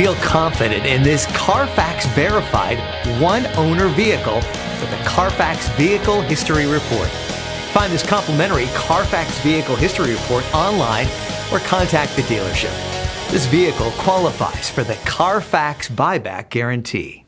Feel confident in this Carfax verified one-owner vehicle with the Carfax Vehicle History Report. Find this complimentary Carfax Vehicle History Report online or contact the dealership. This vehicle qualifies for the Carfax Buyback Guarantee.